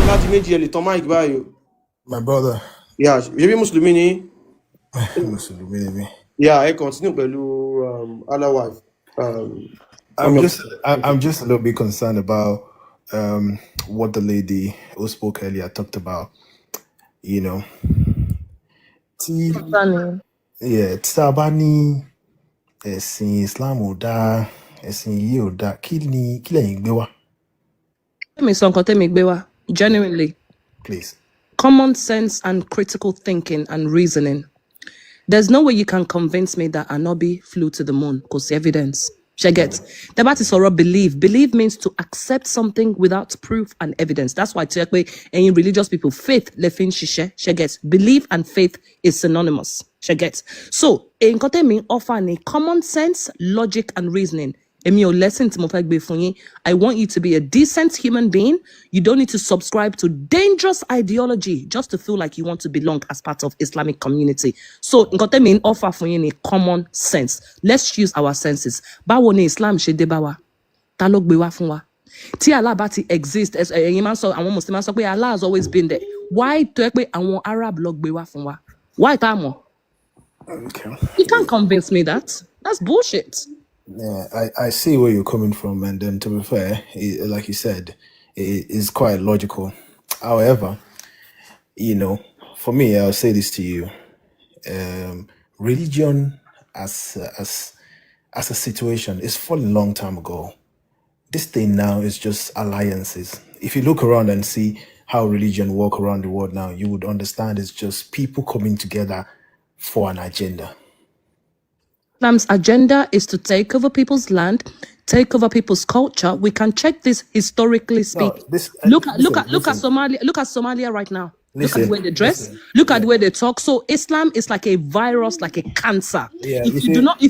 láti méjì ẹ lè tán mic báyìí o. My brother. Yeah, ṣe bí Mùsùlùmí ni? Mùsùlùmí ni mí. Yeah, I continue pẹ̀lú Allah wife. I'm just a little bit concerned about what the lady who spoke earlier talked about. You know, tí a bá ní ẹ̀sìn Islam ò dáa, ẹ̀sìn yìí ò dáa, kí lẹ̀yin gbé wá? Tẹ́mi sọ nǹkan tẹ́mi gbé wá, genuinely. Please. Common sense and critical thinking and reasoning. There's no way you can convince me that Anobi flew to the moon because evidence. Sheget. The bat is or believe. Believe means to accept something without proof and evidence. That's why any religious people, faith, lefin shishe, sheget. Belief and faith is synonymous. Sheget. So, in kote me offer a common sense, logic, and reasoning. Lesson I want you to be a decent human being. You don't need to subscribe to dangerous ideology just to feel like you want to belong as part of Islamic community. So, in offer for you common sense. Let's use our senses. Bawo ni Islam she debawa. Ta ló gbé wá fún wa. Tí Allah bá ti exist as a man so àwọn Muslims sọ pé Allah has always been there. Why tó ẹ pé àwọn Arab ló gbé wá fún wa? Why ta mo? Okay. You can't convince me that. That's bullshit. Yeah, I see where you're coming from, and then to be fair, like you said, it is quite logical. However, you know, for me, I'll say this to you: religion, as a situation, is falling long time ago. This thing now is just alliances. If you look around and see how religion work around the world now, you would understand it's just people coming together for an agenda. Islam's agenda is to take over people's land, take over people's culture. We can check this historically speaking. Look at Somalia. Look at Somalia right now. Look at the way they dress. Look at the way they talk. So Islam is like a virus, like a cancer. Yeah, if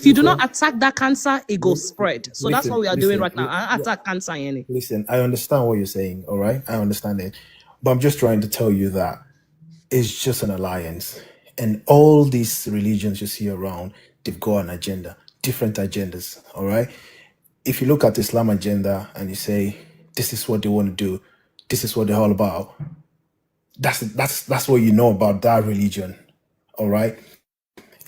you do not attack that cancer, it goes spread. So that's what we are doing right now. Attack cancer, Yanni. Listen, I understand what you're saying. All right, I understand it, but I'm just trying to tell you that it's just an alliance, and all these religions you see around, they've got an agenda, different agendas, all right? If you look at the Islam agenda and you say, this is what they want to do, this is what they're all about, that's what you know about that religion, all right?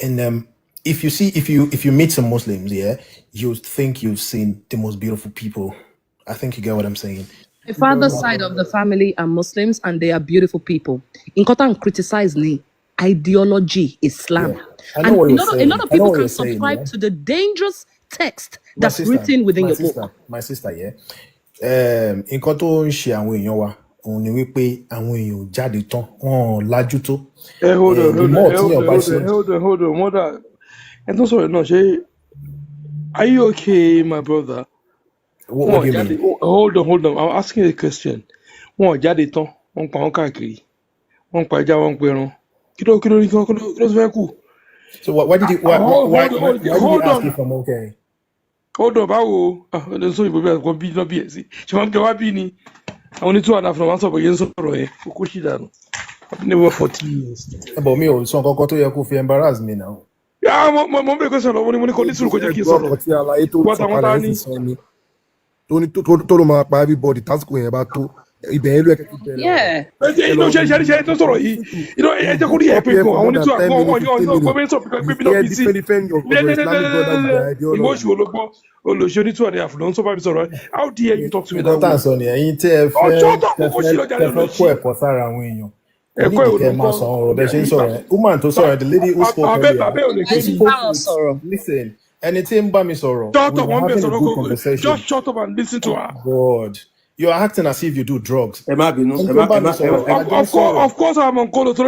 And if you meet some Muslims, yeah, you think you've seen the most beautiful people. I think you get what I'm saying. My father's side of the family are Muslims and they are beautiful people. In Qatar, criticize me. Ideology, Islam. Yeah. And a lot of people can subscribe to the dangerous text that's written within your book. My sister, yeah. Nǹkan tó ń ṣe àwọn èèyàn wa, òun ni wípé àwọn èèyàn jáde tán, wọ́n lajú tó. Hold on, mother. And no, sorry, no, are you okay, my brother? What do you mean? Hold on. I'm asking a question. Wọ́n jáde tán, wọ́n pa wọ́n káàkiri, wọ́n pa ẹja, wọ́n pẹran. So why did you ask if I'm okay? Hold on, báwo? So you go be no be. She want to be ni. I only 2.5 months of against sọ̀rọ̀ ẹ. Kò ṣì dànù. I've never 40 years. But me o so nǹkan tó yẹ kó fi embarrass me now. Yeah, mo be question lọ́wọ́ ni mo ní kò ní sùúrù kò jẹ́ kí n sọ̀rọ̀. Ọtí àlàyé tó sọ̀kalẹ̀ ní sọ ni. Tó ló máa pa everybody tásìkò yẹn bá tó. Yeah. Ṣe tó sọ̀rọ̀ yìí. Ẹ jẹ́ kó rí ẹ pé gan àwọn onítú àgbọn wọn kò bẹ́ẹ̀ sọ pé bí náà bí sí. Ìwọ oṣù ológbó olóṣù onítú àdé àfùlọ́ ń sọ bá mi sọ̀rọ̀. How dare you talk to me that way? Nǹkan tá à ń sọ ni ẹ̀yin tẹ́ ẹ fẹ́ kó ẹ̀kọ́ sára àwọn èèyàn. Ẹ̀kọ́ ìwòlò máa sọ ọ̀rọ̀ bẹ́ẹ̀ ṣe ń sọ̀rọ̀. Woman tó sọ̀rọ̀, the lady who spoke earlier. Listen, ẹni tí ń bá mi sọ̀rọ̀. Just shut up and listen to her. God. You are acting as if you do drugs. Ẹ má bínú. Of course, I'm on call. So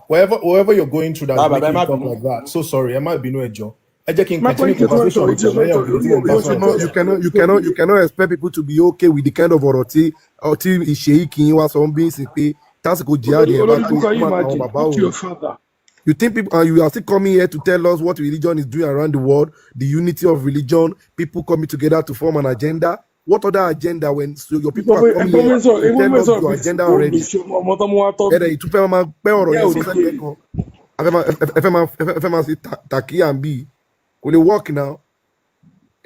wherever you're going through that, making talk like that. So sorry, I might be no job. You cannot expect people to be okay with the kind of oroti is shaking was on being sick. That's good. You think people you are still coming here to tell us what religion is doing around the world, the unity of religion, people coming together to form an agenda? What other agenda when your people are coming here to tell us your agenda already? Will it work now?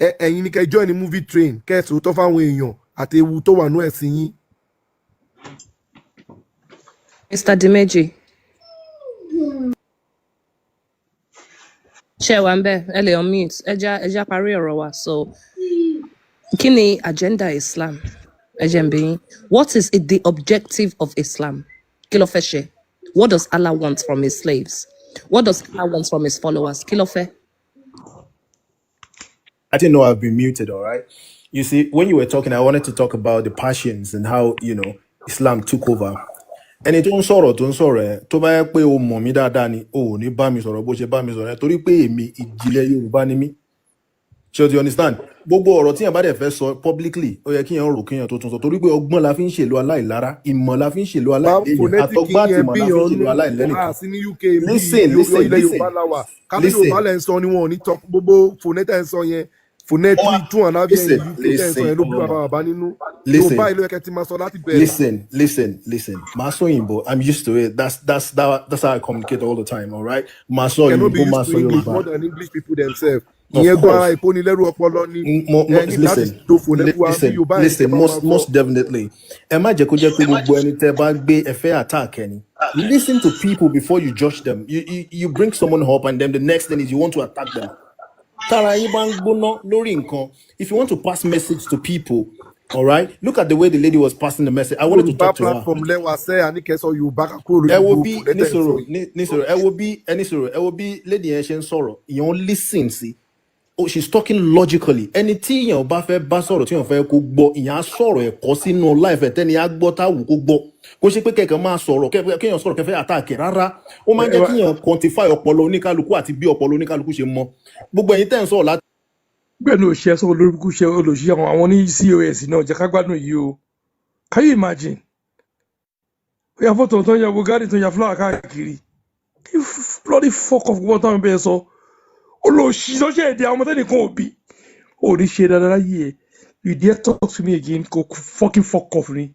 ẹ̀yin ni kẹ́ join ní movie train kẹ́ẹ̀sì tó fáwọn èèyàn àti ewu tó wà nú ẹ̀sìn yín. Mr. Dimeji. Ṣé wà ń bẹ̀? Ẹ lè unmute. Ẹ já parí ọ̀rọ̀ wa. So, kí ni agenda Islam? Ẹ jẹ́ n bi yín. What is the objective of Islam? Kí ló fẹ́ ṣe? What does Allah want from his slaves? What does Allah want from his followers? Kí ló fẹ́? I didn't know I've been muted, all right? You see, when you were talking, I wanted to talk about the passions and how, Islam took over. Ẹni tó ń sọ̀rọ̀ ẹ̀ tó bá yẹ pé o mọ̀ mí dáadáa ni o ò ní bá mi sọ̀rọ̀ bó ṣe bá mi sọ̀rọ̀ ẹ̀ torí pé èmi ìjìnlẹ̀ Yorùbá ni mí. So do you understand? Gbogbo ọ̀rọ̀ tí yẹn bá dẹ̀ fẹ́ sọ publicly ó yẹ kí yẹn rò kí yẹn tó tún sọ torí pé ọgbọ́n la fi ń ṣèlú aláìlára, ìmọ̀ la fi ń ṣèlú aláìlẹ́yìn, àtọgbà àti ìmọ̀ la fi ń ṣèlú aláìlẹ́nìkan. Listen. Yorùbá lẹ́ ń sọ ni wọn ò ní tọ́ gbogbo phonetics ń sọ yẹn. Listen. Maso Yimbo, I'm used to it. That's how I communicate all the time, all right? Maso Yimbo, Maso Yoruba. More than English people themselves. Listen, most definitely. Listen to people before you judge them. You bring someone up and then the next thing is you want to attack them. If you want to pass message to people, all right, look at the way the lady was passing the message. I wanted to talk to her. It will be lady Asian sorrow. You only listen, see. Oh, she's talking logically. Anything you bá bá sọ̀rọ̀ tí you fẹ́ kó gbọ́, ìyẹn sọ̀rọ̀ ẹ̀ kọ́ sínú life ẹ̀ tẹ́ni á gbọ́ tá wù kó gbọ́. Kó ṣe pé kẹ̀kẹ́ máa sọ̀rọ̀ kéèyàn sọ̀rọ̀ kẹfẹ́ attack rárá. Ó máa ń jẹ́ kíyàn quantify ọpọlọ oníkálukú àti bí ọpọlọ oníkálukú ṣe mọ. Gbogbo ẹ̀yin tẹ́ ń sọ̀rọ̀ láti. Gbẹ̀nu òṣìṣẹ́ sọ olórúkú ṣe olùṣiṣẹ́ àwọn ní COS náà jẹ́ ká gbádùn yìí o. Can you imagine? Ó yà fọ́tò tó ń ya Bugatti tó ń ya flower káàkiri. You bloody fuck off gbọ́n táwọn bẹ́ẹ̀ sọ. Olóòṣì lọ́sẹ̀ èdè àwọn ọmọdé nìkan òbí ò ní ṣe dáadáa láyé ẹ you dare talk to me again kò fucking fuck off ni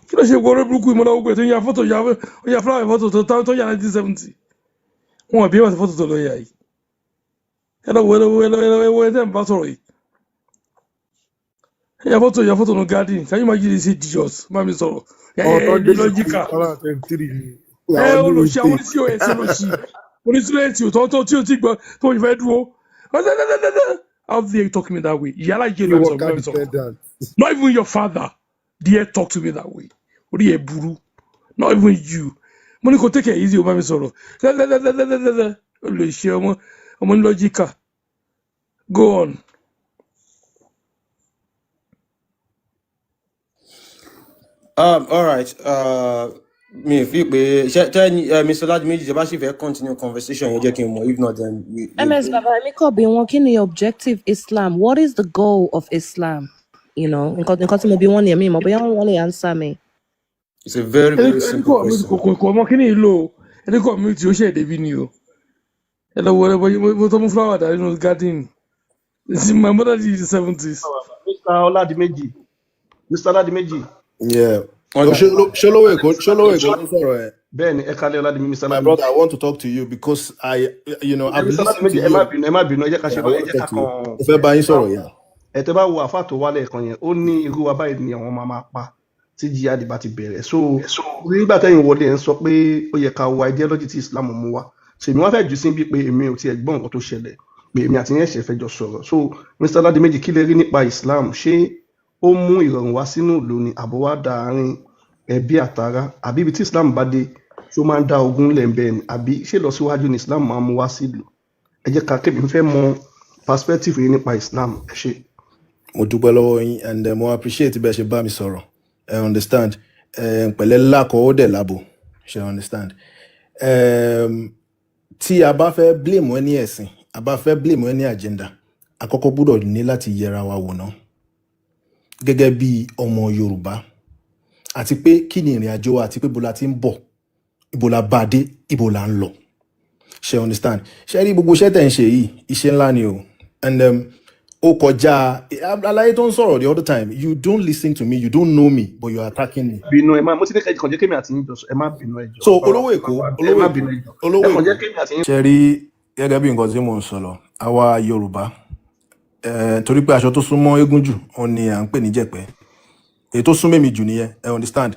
kí ló ṣe gbọ́dọ̀ burúkú ìmọ̀lá gbogbo ẹ̀ tó ń ya fọ́tò ya fúláwà fọ́tò tó ń ya 1970 wọn àbí ẹ̀wọ̀n sí fọ́tò tó lọ yà yìí ẹlọ́wọ́ ẹ̀ tẹ́ ń bá sọ̀rọ̀ yìí ya fọ́tò no garden can you imagine this idiot má mi sọ̀rọ̀ lọ́jíkà olùṣí àwọn oníṣẹ́ òyìn sí olùṣí onísúlẹ̀tì òtọ́tọ́ tí o ti gbọ́ tó ìfẹ́ dúró how dare you talk to me that way yàrá ìjẹ́ ló sọ not even your father dare talk to me that way orí ẹ̀ burú not even you mo ní kò take it easy o bá mi sọ̀rọ̀ olùṣe ọmọ ní lọ́jíkà go on. All right. Me fi pé Mr. Ladimeji ṣe bá ṣì fẹ́ continue conversation yẹn jẹ́ kí n mọ̀ if not then we MS Baba mi kò bí wọn kí ni objective Islam? What is the goal of Islam? Nǹkan tí mo bí wọn ni èmi mọ̀ bóyá wọn lè answer me. It's a very very simple question. Kò ọmọ kí ni ìlò ẹni kò mí tí ó ṣe èdè bí ni o. Ẹ lọ wọlé bó tó mú flower dà nínú garden. My mother did the 70s. Mr. Ladimeji. Yeah. Sholowe Eko sọ̀rọ̀ ẹ̀. Bẹ́ẹ̀ni, ẹ kálẹ́ Ọládìméjì Mr. My brother, I want to talk to you because I've listened to you. Ẹ má bínú, ẹ jẹ́ ká ṣe bọ́, ẹ jẹ́ ká kàn. Mo fẹ́ bá yín sọ̀rọ̀ yẹn. Ẹ tẹ́ bá wo àfáà tó wálẹ̀ kan yẹn, ó ní irú wa báyìí ni àwọn máa pa tí jihad bá ti bẹ̀rẹ̀. So nígbà tẹ́yìn wọlé ẹ̀ ń sọ pé ó yẹ ká wo ideology tí Islam mú wá. So èmi wá fẹ́ jù sí bí pé èmi ò tiẹ̀ gbọ́ nǹkan tó ṣẹlẹ̀ pé èmi àti yẹn ṣe fẹ́ jọ sọ̀rọ̀. So Mr. Ladimeji kí lè rí nípa Islam? Ṣé ó mú ìrọ̀rùn wá sínú ìlú ni àbọ̀ wá dáàrin ẹbí àtàrà àbí ibi tí Islam bá dé tó máa ń dá ogun lẹ́ẹ̀bẹ̀ ni àbí ṣé lọ síwájú ní Islam máa mú wá sílùú? Ẹ jẹ́ ká kébì fẹ́ mọ perspective yìí nípa Islam. Ẹ ṣé. Mo dúpẹ́ lọ́wọ́ yín and mo appreciate bẹ́ẹ̀ ṣe bá mi sọ̀rọ̀. I understand. Pẹ̀lẹ́ lákọ̀ ó dẹ̀ lábò. Ṣé understand? Tí a bá fẹ́ blame ẹni ẹ̀sìn, a bá fẹ́ blame ẹni agenda, àkọ́kọ́ gbọ́dọ̀ ní láti yẹra wa wò náà. Gẹ́gẹ́ bí ọmọ Yorùbá àti pé kí ni ìrìn àjò wa àti pé ibo la ti ń bọ̀, ibo la bá dé, ibo la ń lọ. Ṣé understand? Ṣé rí gbogbo iṣẹ́ tẹ́ ń ṣe yìí, iṣẹ́ ńlá ni o. And ó kọjá àlàyé tó ń sọ̀rọ̀ the other time, you don't listen to me, you don't know me, but you are attacking me. Bínú ẹ má mo ti ní kàn jẹ́ kémi àti yín jọ ẹ má bínú ẹ jọ. So olówó Èkó. Ṣé rí gẹ́gẹ́ bí nǹkan tí mò ń sọ lọ, àwa Yorùbá torí pé aṣọ tó súnmọ́ eégún jù òun ni à ń pè ní jẹ̀pẹ́ èyí tó súnmọ́ èmi jù nìyẹn ẹ understand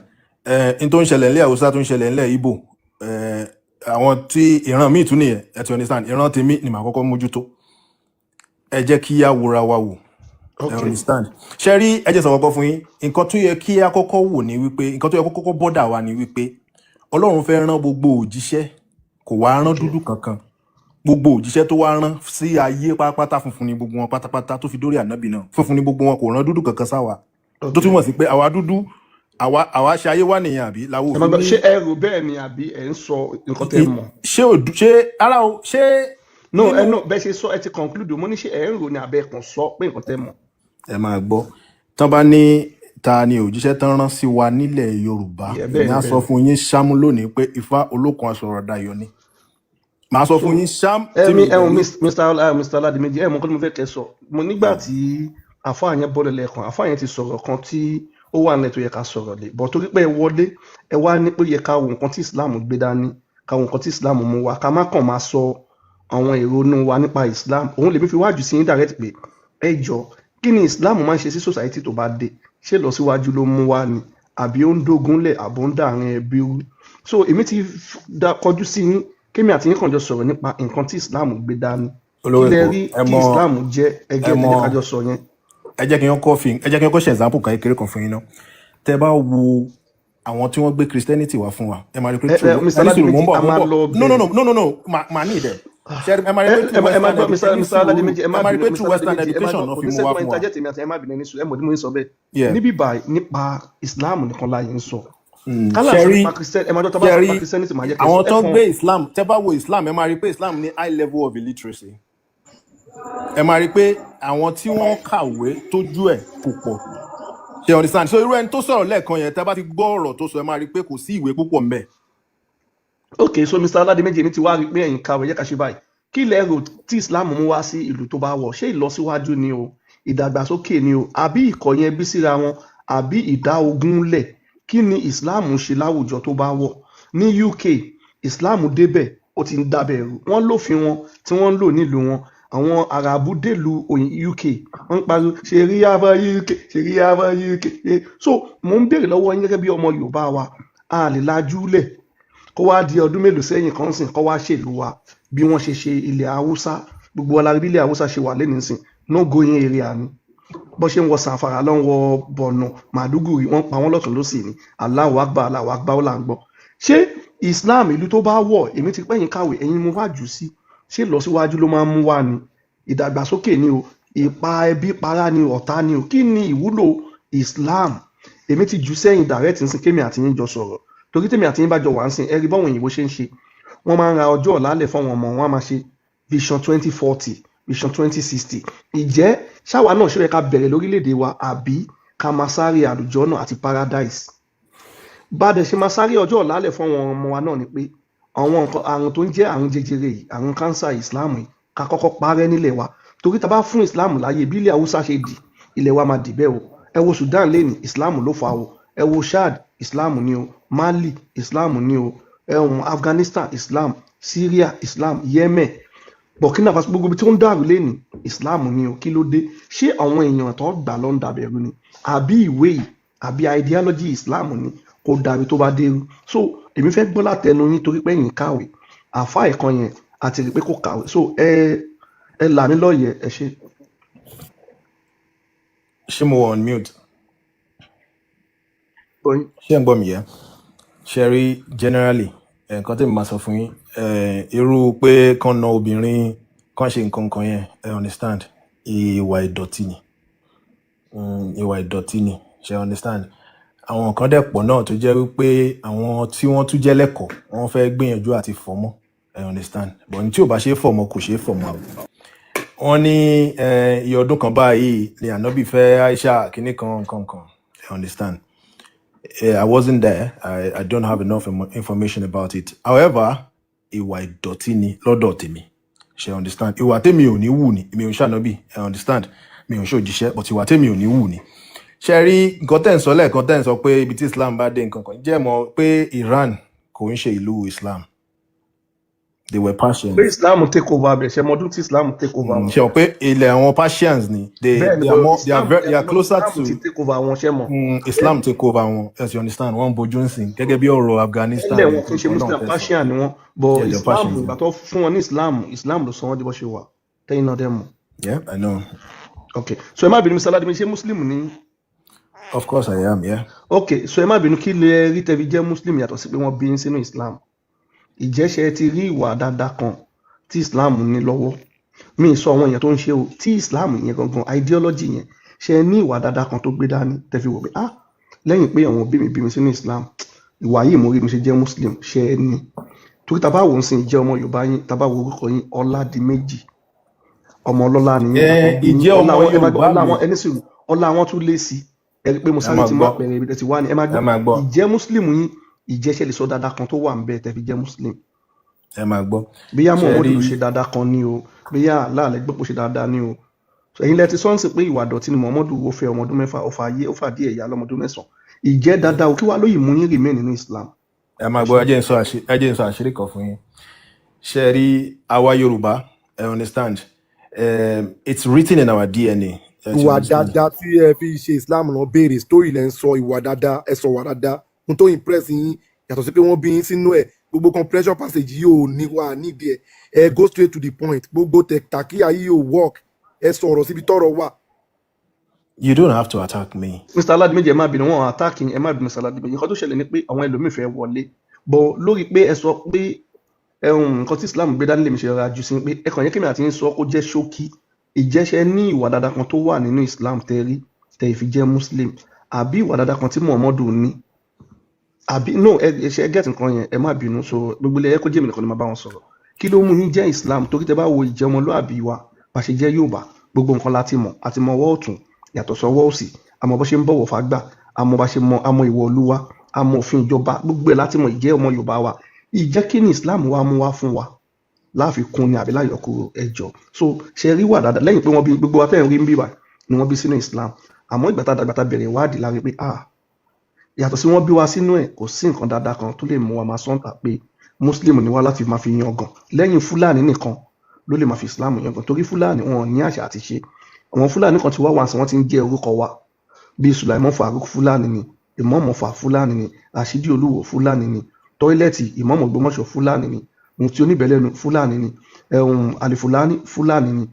n tó ń ṣẹlẹ̀ nílẹ̀ Haúsá tó ń ṣẹlẹ̀ nílẹ̀ Ìgbò àwọn tí ìran míì tún nìyẹn ẹ ti understand ìran tèmi ni màá kọ́kọ́ mójútó ẹ jẹ́ kí á wòra wa wò ẹ Okay. understand ṣe rí ẹ jẹ́ sọ kọ́kọ́ fún yín nǹkan tó yẹ kí á kọ́kọ́ wò ní wípé nǹkan tó yẹ kọ́kọ́ bọ́dà wa ní wípé Ọlọ́run fẹ́ rán gbogbo òjíṣẹ́ kò wá rán Okay. dúdú kankan gbogbo òjíṣẹ́ tó wá rán sí ayé pátápátá funfun ni gbogbo wọn pátápátá tó fi dórí ànábì náà funfun ni gbogbo wọn kò rán dúdú kankan sáwa tó Okay. túmọ̀ sí pé àwa dúdú àwa ṣe ayé wá nìyẹn àbí làwọn Ẹ máa òfin gbọ́, ní ṣé ẹ rò bẹ́ẹ̀ ni àbí ẹ ń sọ nǹkan tẹ́ mọ̀? ṣé ara o ṣé No, ẹ nínú no, bẹ́ẹ̀ ṣe sọ ẹ ti conclude mo ní ṣé ẹ ń rò ní abẹ́ kan sọ pé nǹkan tẹ́ mọ̀. ẹ máa gbọ́ tán bá ní ta ni òjíṣẹ́ tán rán sí wa nílẹ̀ Yorùbá Bẹ́ẹ̀ èmi ni á bẹ́ẹ̀ sọ ni. fún yín ṣámú lónìí pé Ifá olókun aṣọ̀rọ̀ dayọ̀ ni màá sọ fún So yín ṣám tí mi ẹ̀mí dẹ̀ ní Mr. Ọládìméjì ẹ̀ mọ̀ nǹkan tí mo fẹ́ kẹ́ sọ. Mo nígbà tí àfáà yẹn bọ́lẹ̀ lẹ́ẹ̀kan àfáà yẹn ti sọ̀rọ̀ kan tí ó wà nílẹ̀ tó yẹ ká sọ̀rọ̀ lé. Bọ̀ torí pé ẹ wọlé ẹ wá ní pé ó yẹ ká wo nǹkan tí Islam gbé dání ká wo nǹkan tí Islam mú wá ká má kàn máa sọ àwọn ìrònú wa nípa Islam. Òun lèmi fi wájú sí yín direct pé ẹ jọ kí ni Islam máa ń ṣe sí society tó bá dé? Ṣé lọ síwájú ló mú wá ni àbí ó ń dógúnlẹ̀ àbó ń dàrin ẹbí rú? So èmi ti kọjú sí yín kémi àti yín kàn jọ sọ̀rọ̀ nípa nǹkan tí Islam gbé dání kí olówó lẹ èkó rí ẹ kí mọ Islam jẹ́ ẹgẹ́ ẹ mọ ẹ̀jẹ̀ kájọ sọ yẹn. ẹ jẹ́ kí n kọ́ ṣe example kan kékeré kan fún yín náà tẹ́ bá wo àwọn tí wọ́n gbé Christianity wá fún wa ẹ máa rí pé true Mr. ẹni sùúrù mò ń Ọládìméjì bọ̀ a mò ń máa bọ̀ lọ no bẹ̀. màá ní ìdẹ ṣe ẹ máa rí pé true ẹ máa Western gbọ́ education ní Mr. sùúrù Ọládìméjì ẹ ẹ má máa rí bínú pé Mr. true Western Ọládìméjì ẹ má education gbọ́ náà kò fi ní mú sẹ́kù wá máa fún wa interject èmi àti ẹ má bínú ẹni sùn ẹ mọ̀ ní mo ń sọ bẹ́ẹ̀. yeah Níbí báyìí nípa Islam nìkan láàyè ń sọ. Kálá ṣe sọ rí nípa Christian ẹ máa dọ́ta bá ṣe sọ rí nípa Christianity máa jẹ́ kẹ́ sọ àwọn ẹ tó kàn gbé Islam tẹ́ bá wo Islam ẹ máa rí pé Islam ní high level of illiteracy ẹ máa rí pé àwọn tí wọ́n kàwé tójú ẹ̀ kò pọ̀ ṣe understand so irú ẹni tó sọ̀rọ̀ lẹ́ẹ̀kan yẹn tẹ́ bá ti gbọ́ ọ̀rọ̀ tó sọ ẹ máa rí pé kò sí ìwé púpọ̀ ńbẹ̀. Okay, so Mr. Ọládìméjì èmi ti wá rí pé ẹ̀yin kàwé yẹ ká ṣe báyìí kí ilẹ̀ rò tí Islam mú wá sí ìlú tó bá wọ̀ ṣé ìlọsíwájú ni o ìdàgbàsókè ni o àbí ìkọ̀yìn ẹbí síra wọn àbí ìdá ogún lẹ̀ kí ni Islam ṣe láwùjọ tó bá wọ̀ ní UK Islam débẹ̀ ó ti ń dábẹ̀ rú wọ́n lófin wọn tí wọ́n ń lò nílùú wọn àwọn Àràbù dèlù UK wọ́n ń pariwo ṣèríyá fún UK ṣèríyá fún UK so mò ń béèrè lọ́wọ́ yín gẹ́gẹ́ bí ọmọ Yorùbá wa a lè lajú lẹ̀ kó wá di ọdún mélòó sẹ́yìn kan sìn kó wá ṣèlú wa bí wọ́n ṣe ṣe ilẹ̀ Haúsá gbogbo wa la rí bí ilẹ̀ Haúsá ṣe wà lẹ́nu sìn no going area ni bó ṣe ń wọ Sàǹfàrà ló ń wọ Bọ̀nà Màdúgùrí wọ́n pa wọ́n lọ́tún lósì ni Allahu Akbar Allahu Akbar ó là ń gbọ́ ṣé Islam ìlú tó bá wọ̀ èmi ti pẹ́yìn kàwé ẹ̀yin mo wá jù sí ṣé ìlọsíwájú ló máa ń mú wá ni ìdàgbàsókè ni o ìpa ẹbí para ni ọ̀tá ni o kí ni ìwúlò Islam èmi ti jù sẹ́yìn direct nsìn kémi àti yín jọ sọ̀rọ̀ torí tèmi àti yín bá jọ wà ń sìn ẹ̀rí báwọn òyìnbó ṣe ń ṣe wọ́n máa ń ra ọjọ́ ọ̀làlẹ̀ fáwọn ọmọ wọn á máa ṣe vision 2040 vision 2060 ìjẹ́ ṣáwa náà ṣó yẹ ká bẹ̀rẹ̀ lórílẹ̀‐èdè wa àbí ká máa sáré àlùjọ́nà àti paradise bá a dẹ̀ ṣe máa sáré ọjọ́ ọ̀làlẹ̀ fáwọn ọmọ wa náà ni pé àwọn nǹkan àrùn tó ń jẹ́ àrùn jẹjẹrẹ yìí àrùn kánsà Islam yìí ká kọ́kọ́ parẹ́ nílẹ̀ wa torí tá a bá fún Islam láàyè bí ilẹ̀ Haúsá ṣe dì ilẹ̀ wa máa dì bẹ́ẹ̀ o ẹ wo Sudan lẹ́nìí Islam ló fà o ẹ wo Chad Islam ni o Mali Islam ni o Afghanistan Islam Syria Islam Yemen Burkina Faso gbogbo ibi tí wọ́n ń dàrú lẹ́nìí Islam ni o kí ló dé ṣé àwọn èèyàn tó gbà ló ń dàbẹ̀rù ni àbí ìwé yìí àbí ideology Islam ni kò dàbí tó bá dérú so èmi fẹ́ gbọ́ látẹnu yín torí pé ẹ̀yin kàwé àfa ẹ̀kan yẹn àti rí pé kò kàwé so ẹ là mí lọ́yẹ̀ ẹ ṣe. ṣé mo wà on mute Bọ́yìn. ṣé ń gbọ́ mi yẹn ṣe rí generally nǹkan tí mo máa sọ fún yín irú pé kán na obìnrin kán ṣe nǹkan kan yẹn understand ìwà ìdọ̀tí ni ìwà ìdọ̀tí ni ṣe understand àwọn nǹkan dẹ̀ pọ̀ náà tó jẹ́ wípé àwọn tí wọ́n tún jẹ́ lẹ́kọ̀ọ́ wọ́n fẹ́ gbìyànjú àti fọ̀mọ́ understand but ní tí ò bá ṣe é fọ̀mọ́ kò ṣe é fọ̀mọ́ wọ́n ní iye ọdún kan báyìí ni ànábì fẹ́ Aisha kínní kan understand. I wasn't there. I don't have enough information about it. However, ìwà ìdọ̀tí ni lọ́dọ̀ tèmi. Ṣé understand? Ìwà tèmi ò ní wù ni. Mi ò ṣànábì. I understand. Mi ò ṣòjíṣẹ́. But ìwà tèmi ò ní wù ni. Ṣé rí nǹkan tẹ́ ń sọ lẹ́ẹ̀kan tẹ́ ń sọ pé ibi tí Islam bá dé nǹkan kan. Jẹ́ mọ̀ pé Iran kò ń ṣe ìlú Islam. They were pé Persians. Islam take over abẹ ṣe mọdún tí Islam take over wọn. Ṣé o pé ilẹ̀ àwọn Persians ni? Bẹ́ẹ̀ ni They are bọ more, they are Islam very, they are closer Islam ti to take over wọn ṣe mọ̀. Islam take over wọn, as you understand. Wọ́n bojú ń sìn gẹ́gẹ́ bí ọ̀rọ̀ Afghanistan. Tẹ́lẹ̀ wọn kì í ṣe Muslim Persian ni wọ́n bọ̀ Yeah, they're Islam Persians. ìgbà tó fún wọn ní Islam ló sọ wọ́n di bó ṣe wà tẹ́yìn náà dẹ̀ mọ̀. Yeah, I know. Okay, so ẹ má bínú Mr. Ladimi ṣé Muslim ni. Of course I am, yeah. Okay, so ẹ má bínú kí lè rí tẹ́bi jẹ́ Muslim yàtọ̀ sí pé wọ́n bí sínú Islam. Ìjẹ́ṣẹ́ ti rí ìwà dáadáa kan tí Islam ní lọ́wọ́. Mi sọ àwọn èèyàn tó ń ṣe o tí Islam yẹn gangan ideology yẹn ṣe ní ìwà dáadáa kan tó gbé dání tẹ́fi wò pé lẹ́yìn pé àwọn òbí mi sínú Islam ìwà yìí mo rí mi ṣe jẹ́ Muslim ṣe é ní. Torí tá bá wò ń sìn jẹ́ ọmọ Yorùbá yín tá bá wo orúkọ yín Ọládìméjì ọmọ ọlọ́lá nìyẹn. Ìjẹ́ ọmọ Yorùbá mi. Ẹni sùn ọlá wọn tún lé sí ẹ rí pé mo sáré ti má pẹ̀rẹ̀ ibi tẹ́ ti wá ní ẹ má gbọ́ ìjẹ́ Muslim yín ìjẹ́ṣẹ́ lè sọ dáadáa kan tó wà ń bẹ tẹ́ fi jẹ́ Muslim. Ẹ máa gbọ́. Bí yá Muhammadu ló ṣe dáadáa kan ní o bí yá aláàlẹ́ gbọ́ pé ó ṣe dáadáa ní o. Ẹ̀yin lẹ ti sọ́nsì pé ìwà dọ̀tí ni Muhammadu ó fẹ́ ọmọ ọdún mẹ́fà ó fà díẹ̀ ìyá lọ́mọdún mẹ́sàn-án. Ìjẹ́ dáadáa o kí wàá lóyìn mú yín remain nínú Islam. Ẹ máa gbọ́ ẹ jẹ́ n sọ àṣírí kan fún yín. Ṣé rí àwa Yorùbá, I understand. It's written in our DNA. ìwà dáadáa tí ẹ fi ṣe Islam náà béèrè story lẹ́ ń sọ ìwà dáadáa ẹ sọ wà dáadáa ohun tó impress yín yàtọ̀ sí pé wọ́n bí yín sínú ẹ̀ gbogbo comprehension passage yìí ò ní wà nídìí ẹ go straight to the point gbogbo tàkíyà yìí ò work ẹ sọ̀rọ̀ síbi tọ́rọ̀ wà. You don't have to attack me. Mr. Aládìméjì ẹ má bínú wọn attacking ẹ má bínú Mr. Aládìméjì nǹkan tó ṣẹlẹ̀ ni pé àwọn ẹlòmíì fẹ́ wọlé bọ̀ lórí pé ẹ sọ pé nǹkan tí Islam gbé dání lèmi ṣe ra jù sí pé ẹ kàn yẹ kí mi àti yín sọ kó jẹ́ ṣókí ìjẹ́ṣẹ́ ní ìwà dáadáa kan tó wà nínú Islam tẹ́rí tẹ́ ìfi jẹ́ Muslim àbí ìwà dáadáa kan tí Muhammadu ní àbí no ẹ ṣe get nǹkan yẹn ẹ má bínú so gbogbo ilé ẹ kó jẹ́ mi nìkan ni máa bá wọn sọ̀rọ̀ kí ló mú yín jẹ́ Islam torí tẹ́ bá wo ìjẹ́ ọmọlúàbí wa bá ṣe jẹ́ Yorùbá gbogbo nǹkan láti mọ̀ àti mọ̀ ọwọ́ ọ̀tún yàtọ̀ sọ́wọ́ òsì àmọ́ bó ṣe ń bọ̀wọ̀ fágbà àmọ́ bá ṣe mọ̀ àmọ́ ìwọ Olúwa àmọ́ òfin ìjọba gbogbo ẹ̀ láti mọ̀ ìjẹ́ ọmọ Yorùbá wa ìjẹ́ kí ni Islam wa mú wá fún wa láfikún ni àbí láyọkúrò ẹjọ́ so ṣe rí wà dáadáa lẹ́yìn pé wọ́n bí gbogbo wa tẹ́ẹ̀ rí ń bíbà ni wọ́n bí sínú Islam àmọ́ ìgbàtà bẹ̀rẹ̀ ìwádìí lárí pé yàtọ̀ sí wọ́n bí wa sínú ẹ̀ kò sí nǹkan dáadáa kan tó lè mú wa máa sọ́ǹtà pé Muslim ni wá láti máa fi yangàn lẹ́yìn Fúlàní nìkan ló lè máa fi Islam yangàn torí Fúlàní wọn ní àṣà àti ṣe àwọn Fúlàní kan ti wá wá sí wọ́n ti ń jẹ́ orúkọ wa bíi Sulaiman Farouk Fúlàní ni Imam Ọ̀fà Fúlàní ni Rashidi Olúwo Fúlàní ni tọ́ílẹ̀tì Imam Ògbómọ̀ṣọ́ Fúlàní ni Mufti Oníbẹ̀lẹ́nu Fúlàní ni Alifulani Fúlàní ni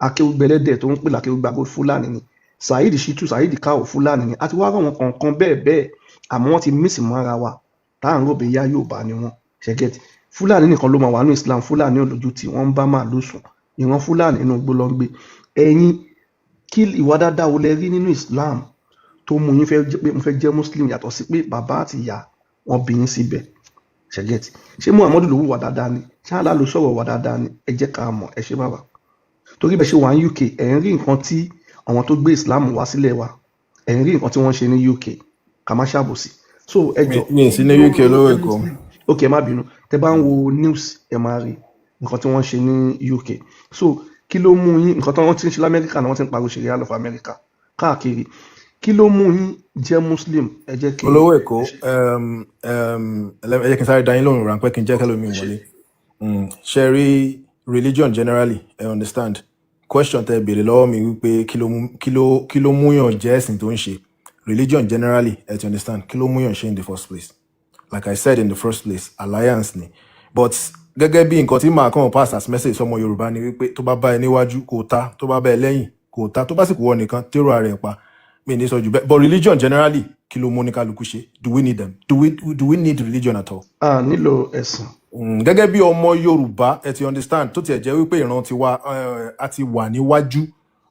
akéwùgbẹ́lẹ́dẹ̀ tó ń pè lákéwùgbàgbọ́ Fúlàní ni Saheed Shittu Saheed Kao Fúlàní ni àti wá ráwọn kọ̀ọ̀kan bẹ́ẹ̀ àmọ́ wọ́n ti mísì mọ́ ara wa tá à ń rò bẹ́ yá Yorùbá ni wọ́n ṣẹ́gẹ́tì Fúlàní nìkan ló máa wà ní Islam Fúlàní olójú tí wọ́n ń bá máa lóṣùn ìran Fúlàní inú igbó ló ń gbé ẹ̀yin kí ìwà dáadáa wo lẹ rí nínú Islam tó mú yín pé mo fẹ́ jẹ́ Muslim yàtọ̀ sí pé bàbá àti ìyá wọn bí yín síbẹ̀ ṣẹ́gẹ́tì ṣé Muhammadu ló wùwà dáadáa ni ṣé Allah ló sọ̀rọ̀ wà dáadáa ni ẹ jẹ́ ká mọ̀ ẹ ṣe bàbá torí bẹ́ẹ̀ ṣe wà ní UK ẹ̀ ń rí nǹkan tí àwọn tó gbé Islam wá sílẹ̀ wa ẹ̀ ń rí nǹkan tí wọ́n ṣe ní UK ká má ṣàbòsí so ẹ jọ mi sí ní UK lówó èkó. ok ẹ má bínú tẹ bá ń wo news ẹ máa rí nǹkan tí wọ́n ṣe ní UK so kí ló mú yín nǹkan tí wọ́n ti ń ṣe lamẹ́ríkà náà wọ́n ti ń pariwo ṣẹ̀ríà lọ fún Amẹ́ríkà káàkiri kí ló mú yín jẹ́ Muslim ẹ jẹ́ kí olówó èkó ẹ jẹ́ kí n sáré dá yín lóhùn ráńpẹ́ kí n jẹ́ kẹ́lómi wọlé. Ṣé rí religion generally I understand question tẹ béèrè lọ́wọ́ mi wípé kí ló múyàn jẹ́ ẹ̀sìn tó ń ṣe religion generally I understand kí ló múyàn ṣe in the first place like I said in the first place alliance ni but gẹ́gẹ́ bí nǹkan tí màá kàn pass as message sọmọ Yorùbá ni wípé tó bá bá ẹ níwájú kò ta tó bá bá ẹ lẹ́yìn kò ta tó bá sì kú wọ nìkan tèrò ara ẹ̀ pa mi ní sọ jù bẹ́ẹ̀ but religion generally kí ló mú ní kálukú ṣe do we need them do we need religion at all. nílò ẹ̀sìn. Gẹ́gẹ́ bí ọmọ Yorùbá ẹ ti understand tó tiẹ̀ jẹ́ wípé ìran tiwa a ti wà níwájú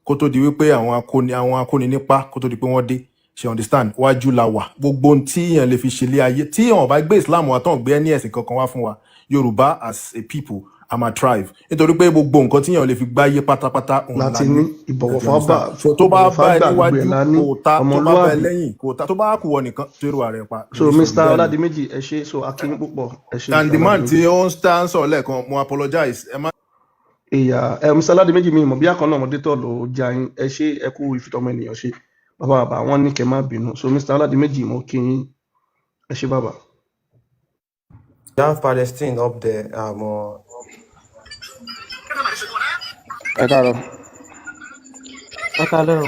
kó tó di wípé àwọn akóni nípa kó tó di pé wọ́n dé ṣe understand wájú la wà gbogbo tí èèyàn lè fi ṣe ilé ayé tí èèyàn bá gbé Islam wa tán gbé ẹni ẹ̀sìn kankan wá fún wa Yorùbá as a people am a tribe nítorí pé gbogbo nǹkan tí èèyàn lè fi gbáyé pátápátá òun láti ní ìbọ̀wọ̀ fábà tó bá bá ẹ níwájú kò ta tó bá bá ẹ lẹ́yìn kò ta tó bá kù wọ nìkan tó èrò ààrẹ pa. so Mr. Ọládìméjì ẹ ṣe so akin púpọ̀ ẹ ṣe. and the man tí ó ń sọ lẹ́ẹ̀kan mo apologize ẹ má. Mr. Ọládìméjì mi mọ̀ bí àkànnà ọmọdé tọ̀ ló jà yín ẹ ṣe ẹ kú ìfitọ́mọ ènìyàn ṣe bàbá wọn ní kẹ́ má bínú so Mr. Ọládìméjì mo kí yín ẹ ṣe bàbá. You have Palestine up there. Ẹ káàárọ̀. Ẹ kálẹ́ o.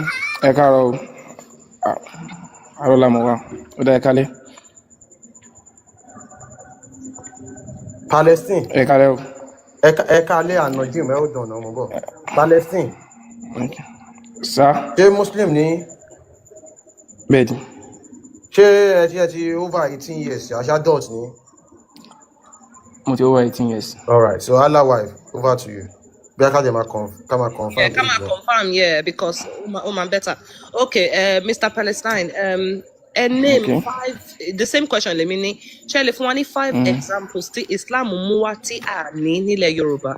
Ẹ káàárọ̀ o. Àárọ̀ la mọ̀ wá. Ó dá ẹ kálẹ́. Palestine. Ẹ kálẹ́ o. Ẹ kálẹ́ àná Jim ẹ ó dùn ọmọ bọ̀. Palestine. Sá. Ṣé Muslim ní? Bẹ́ẹ̀ni. Ṣé ẹ ti over 18 years àṣà adult ní? Mo ti over 18 years. Alright, so Allah wife, over to you. Bí a ká dẹ̀ máa confirm. Yeah, come and confirm, yeah, because Oman better. Okay, Mr. Palestine, name Okay. 5, the same question, let me share if one 5 examples tí Islam mú wá tí a ní nílẹ̀ Yorùbá.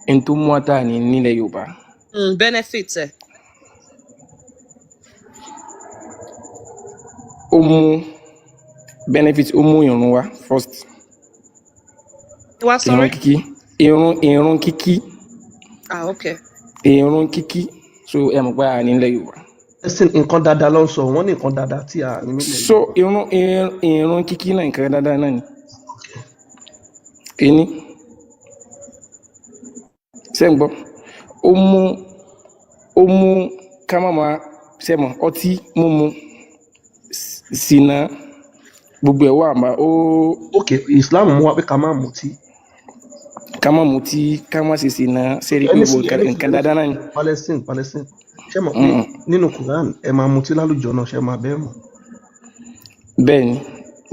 N tó mú ata ní nílẹ̀ Yorùbá. Benefits ẹ̀. Ó mú benefit, ó mú ìrun wá first. Wá Ìrun sorry? kíkí. Ìrun kíkí. Ah, okay. Ìrun kíkí. So ẹ mọ̀ pé a ní nílẹ̀ Yorùbá. ẹsìn nǹkan dáadáa ló ń sọ wọ́n ní nǹkan dáadáa tí a ní nílẹ̀ So ìrun kíkí náà nǹkan dáadáa náà ni. Èní. Ṣé ń gbọ́? Ó mú ká má máa ṣẹ́mọ̀ ọtí mímu ṣìnà gbogbo ẹ̀ wà mà ó ok Islam mú wa pé ká má mutí ká má mutí ká má ṣe ṣìnà ṣẹ́rí gbogbo nǹkan dáadáa náà ni. Palestine ṣé mọ̀ pé nínú Quran ẹ máa mutí lálùjọ náà ṣe máa bẹ́ẹ̀ mọ̀ Bẹ́ẹ̀ ni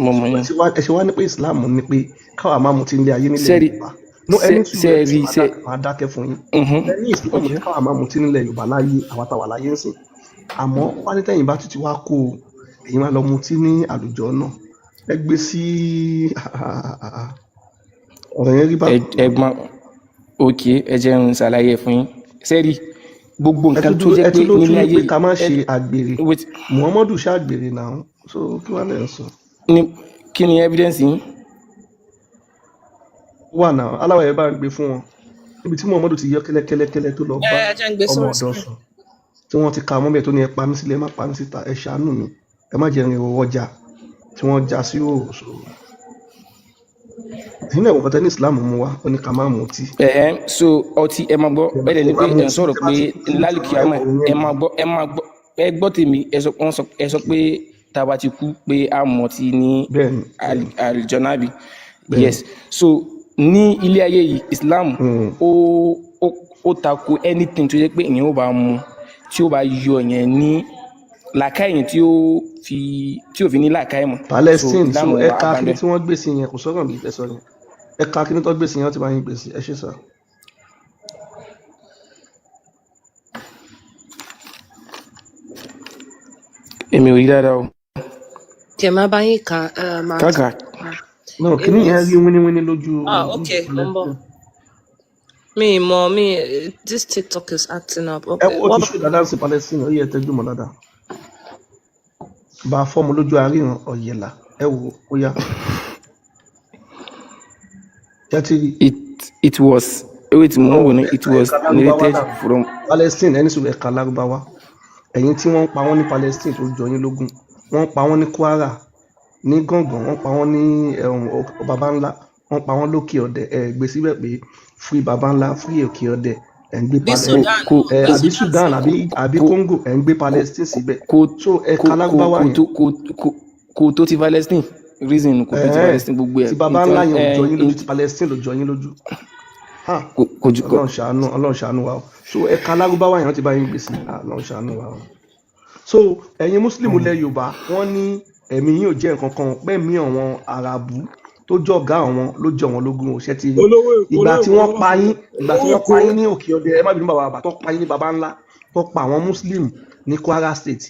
mo mọ̀ yẹn. ẹ ṣe wá ní pé Islam ní pé káwa máa mutí nílé ayé nílẹ̀ Sẹ́rí Yorùbá no ẹni tí sẹ́rí máa dákẹ́ fún yín ẹni Islam ní káwa máa mutí nílẹ̀ Yorùbá láyé àwa táwa láyé ń sìn àmọ́ wá ní tẹ̀yìn bá tún ti wá kó o èyí máa lọ mutí ní àlùjọ náà ẹ gbé sí ọ̀rọ̀ yẹn rí bá ẹ̀gbọ́n òkè ẹ jẹ́ n ṣàlàyé fún yín. Sẹ́rí gbogbo nǹkan tó jẹ́ pé nílé ayé pé ká má ṣe àgbèrè Muhammadu ṣàgbèrè náà so kí wàá lè sọ. Kí ni evidence yín? Wà náà aláwọ̀ ẹ̀ bá ń gbé fún wọn níbi tí Muhammadu ti yọ kẹ́lẹ́kẹ́lẹ́ tó lọ bá ọmọ ọ̀dọ́ sùn tí wọ́n ti ka ọmọ bẹ́ẹ̀ tó ní ẹ pa mí sílẹ̀ ẹ má pa mí síta ẹ ṣàánú mi ẹ má jẹ́ ìrìn òwò ọjà tí wọ́n já sí òòrùn so nílẹ̀ ìwọ̀n kọ́tẹ́ ní Islam mú wa ó ní ká má mú ọtí. So ọtí ẹ máa gbọ́ bẹ́ẹ̀ ni pé ẹ ń sọ̀rọ̀ pé lálùkì àmọ́ ẹ máa gbọ́ ẹ gbọ́ tèmi ẹ sọ pé tá a bá ti kú pé a mọ̀ ọtí ní àlùjọ́nàbí yes so ní ilé ayé yìí Islam ó tako anything tó jẹ́ pé èèyàn ó bá mu tí ó bá yọ yẹn ní làákàyè tí ó fi ní làákàyè mọ́. Palestine so ẹ̀ka kí tí wọ́n gbé sí yẹn kò sọ̀rọ̀ bí ẹ sọ yẹn ẹ̀ka kí ní tó gbé sí yẹn wọ́n ti bá yín gbé sí ẹ ṣe sọ. Èmi ò rí dáadáa o. Kẹ̀ máa bá yín kà kàkà. No, kí ni yẹn rí wíníwíní lójú. Okay, number. This TikTok is acting up. Okay. Ó ti ṣe dáadáa sí Palestine ó yẹ tẹ́jú mọ́ dáadáa. Bá a fọ́ọ̀mù lójú àríyàn ọ̀yẹ̀là ẹ wò ó yá. It was narrated from Palestine ẹni sọ̀rọ̀ ẹ̀ka lárúbáwá ẹ̀yin tí wọ́n ń pa wọ́n ní Palestine tó jọ yín lógún wọ́n ń pa wọ́n ní Kwara ní Gàngán wọ́n pa wọ́n ní baba ńlá wọ́n pa wọ́n lókè ọ̀dẹ ẹ̀ gbé síbẹ̀ pé free baba ńlá free òkè ọ̀dẹ ẹ̀ ń gbé Palestine àbí Sudan àbí Congo ẹ̀ ń gbé Palestine síbẹ̀ so ẹ̀ka lárúbáwá yẹn kò tó ti Palestine reason kò tó ti Palestine gbogbo ẹ̀ tí baba ńlá yẹn ò jọ yín lójú ti Palestine ló jọ yín lójú Ọlọ́run ṣàánú wa o so ẹ̀ka lárúbáwá yẹn ti bá yín gbèsè Ọlọ́run ṣàánú wa o so ẹ̀yin Muslim ilẹ̀ Yorùbá wọ́n ní ẹ̀mí yín ò jẹ́ nǹkan kan pẹ́ẹ́mí àwọn Àràbù tó jọ̀gá àwọn ló jọ wọn lógún òṣẹ́ ti rí ìgbà tí wọ́n pa yín ní òkè ọdẹ ẹ má bínú bàbá tó pa yín ní baba ńlá tó pa àwọn Muslim ní Kwara State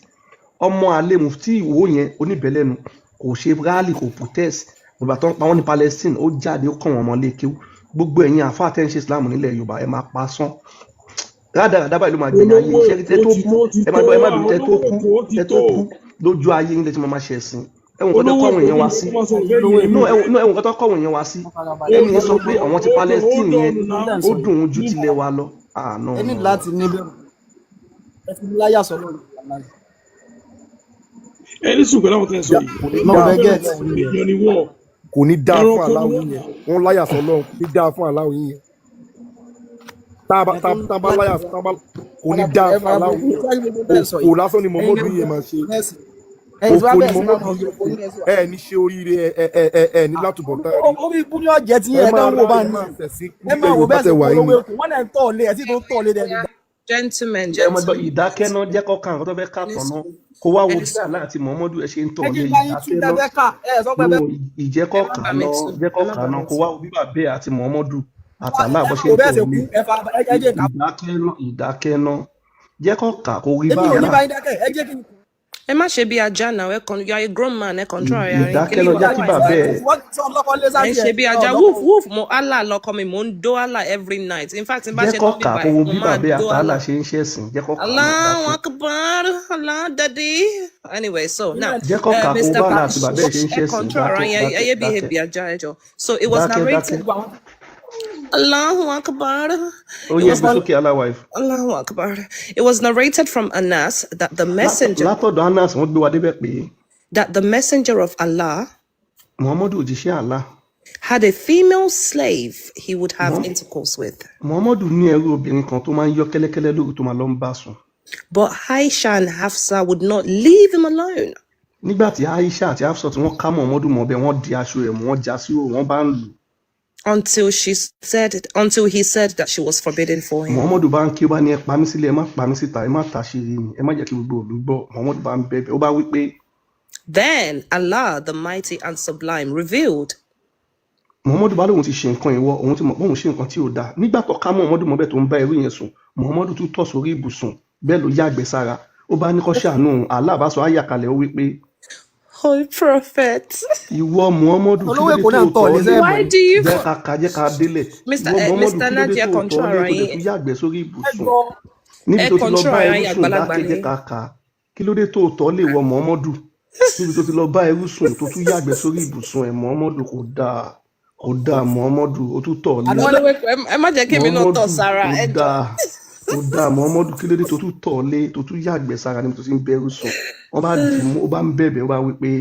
ọmọ àlè Mufti Ìwó yẹn oníbẹ̀lẹ́nu kò ṣe rally kò protest ìgbà tó ń pa wọ́n ní Palestine ó jáde ó kàn wọ́n mọ́ lékéwú gbogbo ẹ̀yin àfa àtẹ̀ǹṣe Islam nílẹ̀ Yorùbá ẹ máa pa sán rádaràdá báyìí ló máa gbẹ̀yìn ayé iṣẹ́ tẹ́ tó kú ẹ má bínú tẹ́ tó kú lójú ayé ilé tí mo máa ṣe ẹ̀sìn ẹ̀wọ̀n kan tó kọ́ àwọn èèyàn wá sí ẹ̀wọ̀n kan tó kọ́ àwọn èèyàn wá sí ẹni yẹn sọ pé àwọn ti Palestine yẹn ó dùn ún ju tilẹ̀ wa lọ. ẹ ní láti ní bẹ́ẹ̀ ẹ fi láyà sọ lórí ẹni sùn pẹ̀lú àwọn tẹ̀ sọ yìí kò ní dáa fún aláwọ̀ yẹn wọ́n láyà sọ lọ́run kò ní dáa fún aláwọ̀ yẹn. tábà láyà tábà kò ní dáa fún aláwùjọ kò lásán ni Muhammadu yẹn máa ṣe òfò ni Muhammadu ẹ ní ṣe oríire ẹ ní látúbọ̀ tá a rí. orí ibú ni ọ̀jẹ̀ tí ẹ dánwò bá ní ẹ máa wò bẹ́ẹ̀ sí polówó èkó wọ́n náà ń tọ̀ lé ẹ̀ tí tó ń tọ̀ lé dẹ̀. Gentlemen, ìdákẹ́ná jẹ́ kọ́kàn àwọn tó fẹ́ ká tọ̀nà kó wá wo bí àlá àti Muhammadu ẹ ṣe ń tọ̀ lé ìdákẹ́ná ìjẹ́kọ̀ọ̀kan náà kó wá wo bí bàbá àti Muhammadu àtàlà bó ṣe ń tọ̀ lé ìdákẹ́ná jẹ́kọ̀ọ̀kan kó rí bá àlá. ẹ má ṣe bí ajá náà ẹ kàn, you are a grown man, ẹ control ara yín. ìdákẹ́ná jẹ́ kí bàbá ẹ ṣe bí ajá woof mo Allah lọkọ mi mo ń dó Allah every night, in fact n bá ṣe tán bí báyìí mo máa dó Allah. ṣe ń ṣẹ̀sìn jẹ́kọ̀ọ̀kan. Allahu Akbar, Allah daddy. Anyway, so now Mr. Bash, ẹ control ara yín, ẹ yé behave bí ajá ẹ jọ. So it was narrated. Allahu Akbar. Oh yes, it's okay, Allah wife. Allahu Akbar. It was narrated from Anas that the messenger that the messenger of Allah had a female slave he would have intercourse with. But Aisha and Hafsa would not leave him alone. Until he said that she was forbidden for him. Then Allah, the mighty and sublime, revealed. Muhammadu bá lóun ti ṣe nǹkan ìwọ òun ti mọ̀ pé òun ṣe nǹkan tí ò dáa nígbà tó ká Muhammadu mọ́ bẹ́ẹ̀ tó ń bá ẹrú yẹn sùn Muhammadu tún tọ̀ sórí ibùsùn bẹ́ẹ̀ ló yàgbẹ́ sára ó bá ní kó ṣàánú Allah bá sọ àyàkálẹ̀ ó wí pé. Holy prophet. Ìwọ Muhammadu kí ló dé tó tọ̀ lé jẹ́ ká délẹ̀. Mr. Nadia, control ara yín. Níbi tó ti lọ bá ẹrú sùn dákẹ́jẹ́ kàkà kí ló dé tó tọ̀ lé wọ Muhammadu níbi tó ti lọ bá ẹrú sùn tó tún yàgbẹ́ sórí ibùsùn ẹ̀ Muhammadu kò dáa Muhammadu ó tún tọ̀ lé. Ẹ má jẹ́ kí mi náà tọ̀ sára ẹ jọ. Kò dáa Muhammadu kí ló dé tó tún tọ̀ lé tó tún yàgbẹ́ sára níbi tó ti ń bẹ̀rù sùn wọ́n bá dì mú ó bá ń bẹ̀bẹ̀ ó bá wí pé.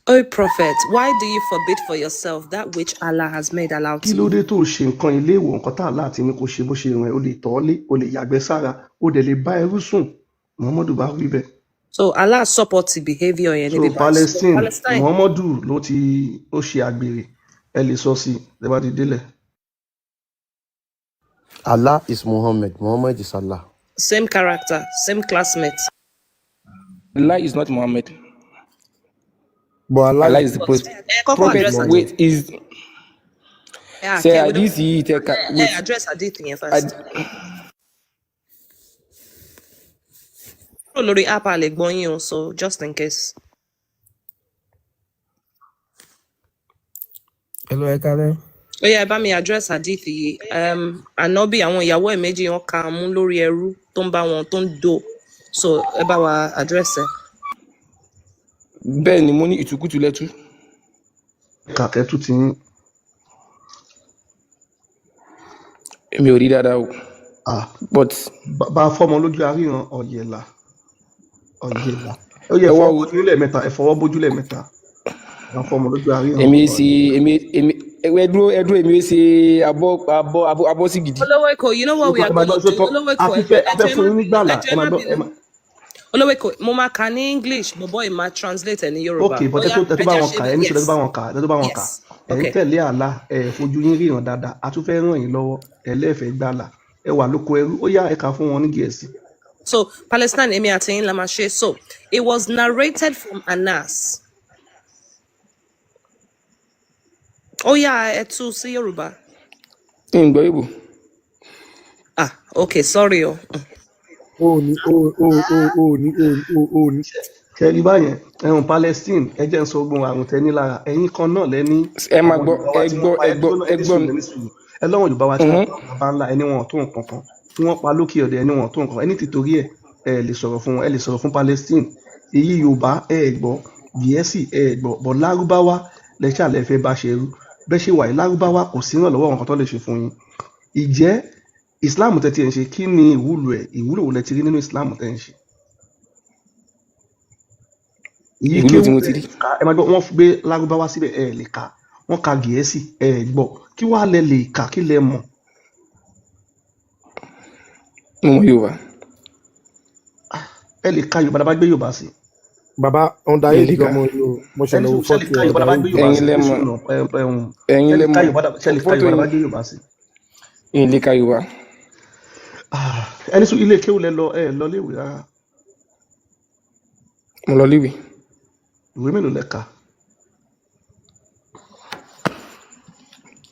O prophet, why do you forbid for yourself that which Allah has made allowed to you? Kí ló dé tó ṣe nǹkan ilé ìwò nǹkan tá Allah ti ní kó ṣe bó ṣe rìn ó lè tọ̀ lé ó lè yàgbẹ́ sára ó dẹ̀ lè bá ẹrú sùn Muhammadu bá wí bẹ́ẹ̀. So Allah supports the behavior yẹn níbi báyìí. So Palestine Muhammadu ló ṣe àgbèrè ẹ lè sọ sí ẹ bá ti délẹ̀. Allah is Muhammad. Muhammad is Allah. Same character, same classmates. Allah is not Muhammad. But Allah is the prophet. Wait, is say hadith yi take address hadith yẹn first. Lórí app a lè gbọ́ yín o, so just in case. Hello, ẹ káalẹ́. Ó yá, ẹ bá mi address hadith yìí. Ànábì àwọn ìyàwó ẹ̀ méjì wọn kà mú lórí ẹrú tó ń bá wọn tó ń dò. So ẹ bá wa address ẹ. Bẹ́ẹ̀ ni mo ní ìtùkùtù lẹ́tú. Kàkẹ́tù ti ń. Èmi ò rí dáadáa o. But bá a fọmọ lójú àríyàn ọ̀yẹ̀là. Ó yẹ fọwọ́ bójúlẹ̀ mẹ́ta ẹ fọwọ́ bójúlẹ̀ mẹ́ta. Bá a fọmọ lójú àríyàn. Ẹdúró èmi ṣe abọ́ sí gidi. Olówó Èkó, you know what we are going to do? Olówó Èkó, Olówó Èkó, mo máa kà ní English, but boy ma translate ní Yorùbá. Okay, but ẹ tó bá wọn kà, ẹni tó bá wọn kà. Ẹ ń tẹ̀lé àlá, ẹ fojú yín ríran dáadáa, a tún fẹ́ ràn yín lọ́wọ́, ẹ lẹ́ẹ̀fẹ́ gbàlà, ẹ wà lóko ẹrú, ó yá ẹ kà fún wọn ní Gẹ̀ẹ́sì. So Palestine, èmi àti yín la máa ṣe. So it was narrated from Anas. Ó yá ẹ tú sí Yorùbá. Ìgbọ́ Ìgbò. Okay, sorry o. Ní. Kẹ́lí báyẹn ẹ̀hún Palestine ẹ jẹ́ ń sọ ogun àrùn tẹ́ ní lára ẹ̀yin kan náà lẹ́ni. Ẹ máa gbọ́ ẹ lọ́wọ́n Yorùbá wa tí wọ́n bá ńlá ẹni wọn tó nǹkan kan tí wọ́n pa lókè ọ̀dẹ̀ ẹni wọn tó nǹkan ẹni tìtorí ẹ lè sọ̀rọ̀ fún wọn ẹ lè sọ̀rọ̀ fún Palestine èyí Yorùbá ẹ gbọ́ Gẹ̀ẹ́sì ẹ gbọ́ bọ̀ Lárúbáwá lẹ́ṣà lẹ́fẹ́ bá ṣe rú bẹ́ẹ̀ ṣe wà ní Lárúbáwá kò sí ìrànlọ́wọ́ nǹkan tó lè ṣe fún yín. Ìjẹ́ Islam tẹ́ ti ẹ̀ ń ṣe kí ni ìwúlò wo lẹ ti rí nínú Islam tẹ́ ń ṣe. Ìwúlò tí mo ti rí. Ẹ máa gbọ́ wọ́n gbé Lárúbáwá síbẹ̀ ẹ lè kà wọ́n ka Gẹ̀ẹ́sì ẹ gbọ́ kí wàá lẹ lè kà kí lẹ mọ̀. mo mọ Yorùbá. ẹ lè ka Yorùbá tá a bá gbé Yorùbá sí. Baba underage lọmọ yìí mo ṣe lọ ṣe lè ka Yorùbá tá a bá gbé Yorùbá sí. ẹ̀yin lẹ́mọ̀ ṣe lè ka Yorùbá tá a bá gbé Yorùbá sí. ẹ̀yin lè ka Yorùbá. ẹni sùn ilé kéwù lẹ lọ ẹ lọ léèwé rárá. mo lọ léèwé. ìwé mélòó lẹ kà?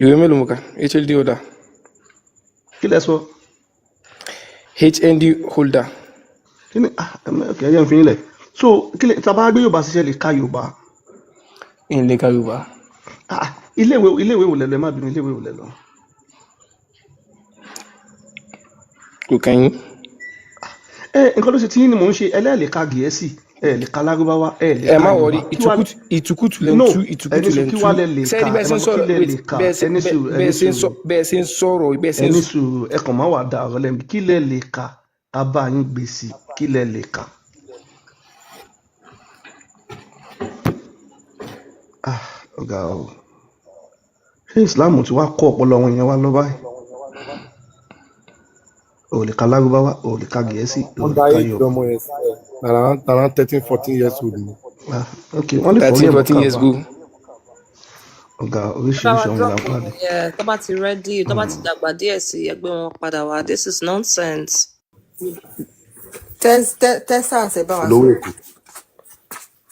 ìwé mélòó mo kà? HND holder. kí lẹ sọ? HND holder. kí ni ok ẹ yẹn fi yín lẹ so kí lẹ tá a bá gbé Yorùbá sí ṣe lè ka Yorùbá. ẹ̀yin lè ka Yorùbá. iléèwé wò lẹ lọ ẹ má bínú iléèwé wò lẹ lọ. kò kẹ́yìn. nǹkan tó ṣe tí yín ni mò ń ṣe ẹlẹ́ẹ̀lẹ́ ka Gẹ̀ẹ́sì ẹ lè ka Lárúbáwá ẹ lè ka ẹ má wọrí ìtukùtù lẹ́nu tú ìtukùtù lẹ́nu tú sẹ́ẹ̀dí bẹ́ẹ̀ ṣe ń sọ̀rọ̀ bẹ́ẹ̀ ṣe ń sọ̀rọ̀ bẹ́ẹ̀ ṣe ń ẹni sùúrù ẹ kàn má wà dá ọ̀rọ̀ lẹ́nu kí lẹ lè ka ká bá yín gbèsè kí lẹ lè ka. ọ̀gá o ṣé Islam ti wá kọ́ ọpọlọ wọn yẹn wá lọ báyìí o lè ka Lárúbáwá o lè ka Gẹ̀ẹ́sì o lè ka Yorùbá. around 13-14 years old ni. ok wọ́n lè fọ́ 13-14 years old. ọ̀gá oríṣiríṣi ọmọ ìlànà pàdé. tó bá ti rẹ́dí tó bá ti dàgbà díẹ̀ sí ẹgbẹ́ wọn padà wá this is nonsense. tẹ́sà ṣe bá wa sọ.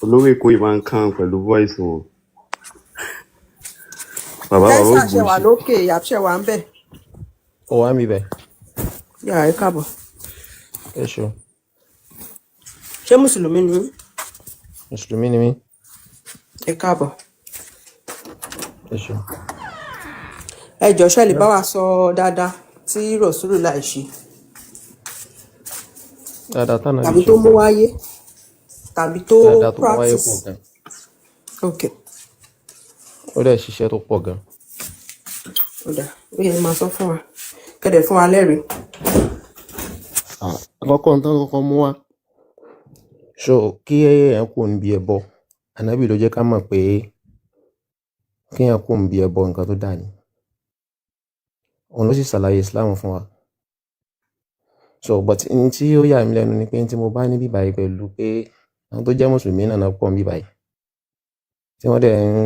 olówó èkó yìí máa ń kàn pẹ̀lú voice wọn. bàbá ò tẹ́sà ṣe wà lókè àṣẹ wà ń bẹ̀. ó wá mi bẹ̀. yà ẹ káàbọ̀. ẹ ṣọ. ṣé mùsùlùmí ni? mùsùlùmí ni mí. ẹ káàbọ̀. ẹ ṣọ. ẹ jọ̀ọ́ ṣé lè bá wa sọ dáadáa tí rọ̀ṣúlù láì ṣe. dáadáa tánà tàbí tó mú wáyé tàbí tó practice. ok. ó dẹ̀ ṣiṣẹ́ tó pọ̀ gan. ó dà ó yẹ máa sọ fún wa kẹ́dẹ̀ fún wa lẹ́rìí. àkọ́kọ́ nǹkan kọ́kọ́ mú wa so kí èèyàn kò níbi ẹbọ ànábì ló jẹ́ ká mọ̀ pé kí èèyàn kò níbi ẹbọ nǹkan tó dáa ni òun ló sì ṣàlàyé Islam fún wa so but n tí ó yà mí lẹ́nu ni pé tí mo bá ní bíbáyìí pẹ̀lú pé àwọn tó jẹ́ mùsùlùmí náà pọ̀ ń bíbáyìí tí wọ́n dẹ̀ ń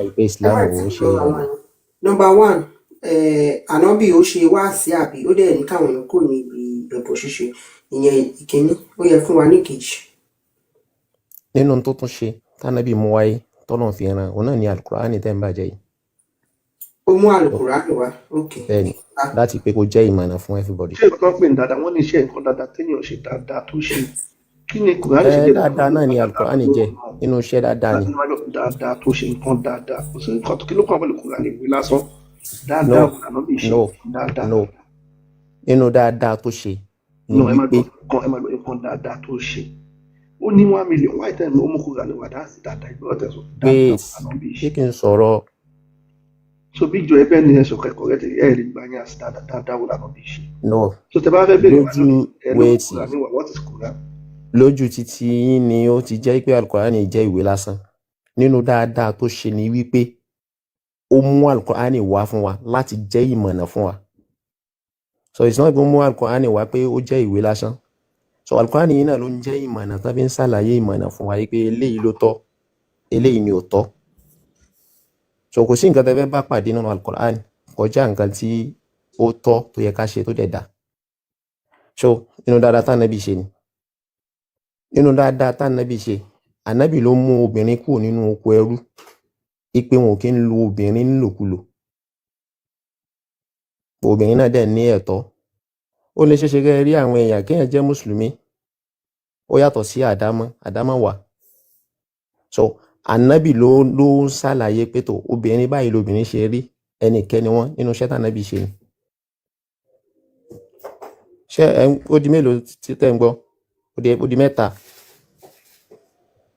ní pé Islam ò ṣe. number one ànábì ó ṣe wá sí àbí ó dẹ̀ ní káwọn èèyàn kò ní ibi ẹbọ ṣíṣe ìyẹn ìkíní ó yẹ fún wa ní kejì. nínú tó tún ṣe tánábì mú wáyé tọ́nà fi ran òun náà ní alukurani tẹ́ ń bàjẹ́ yìí. ó mú alukurani wá ok. bẹ́ẹ̀ni láti pé kó jẹ́ ìmọ̀nà fún everybody. ṣé nǹkan pè ní dáadáa wọ́n ní iṣẹ́ nǹkan dáadáa téèyàn ṣe dáadáa tó ṣe kí ni kùránì ṣe dáadáa náà ni alukurani jẹ́ nínú iṣẹ́ dáadáa ni. dáadáa tó ṣe nǹkan dáadáa kò sí nǹkan kí ló kọ́ àwọn kùránì ìwé lásán dáadáa ọ̀nà bí ṣe dáadáa. no nínú dáadáa tó ṣe ni wípé. ẹ máa gbọ́ nǹkan dáadáa tó ṣe ó ní 1 million wáyé tẹ̀ ní ó mú kùránì wà dáa sí dáadáa ìgbọ́ tẹ̀sán dáadáa ọ̀nà bí ṣe. pé kí n sọ̀rọ̀. so bí ìjọ ẹbẹ ní ẹsọ kẹ́kọ̀ọ́ rẹ ti ẹ lè gbà yín àti dáadáa wò lànà bí ṣe. no so tẹ bá fẹ́ bèrè wà lójú wéètì what is Quran. lójú títí yín ni ó ti jẹ́ pé alukurani jẹ́ ìwé lásán nínú dáadáa tó ṣe ni wípé ó mú alukurani wá fún wa láti jẹ́ ìmọ̀nà fún wa so it's not even mú alukurani wá pé ó jẹ́ ìwé lásán so alukurani yìí náà ló ń jẹ́ ìmọ̀nà tó fi ń ṣàlàyé ìmọ̀nà fún wa pé eléyìí ló tọ́ eléyìí ni ò tọ́ so kò sí nǹkan tẹ́ fẹ́ bá pàdé nínú alukurani kọjá nǹkan tí ó tọ́ tó yẹ ká ṣe tó dẹ̀ dá so nínú dáadáa tá ànábì ṣe ni nínú dáadáa tá ànábì ṣe ànábì ló mú obìnrin kúrò nínú oko ẹrú ipe wọn kì í lo obìnrin nílòkulò obìnrin náà dẹ̀ ní ẹ̀tọ́ ó lè ṣeéṣe kẹ́ rí àwọn èèyàn kéèyàn jẹ́ mùsùlùmí ó yàtọ̀ sí àdámọ́ wà so ànábì ló ń ṣàlàyé pé tó obìnrin báyìí lobìnrin ṣe rí ẹnikẹ́ni wọn nínú iṣẹ́ tànábì ṣe ni ṣé ó di mélòó tí tẹ́ ń gbọ́ ó di mẹ́ta.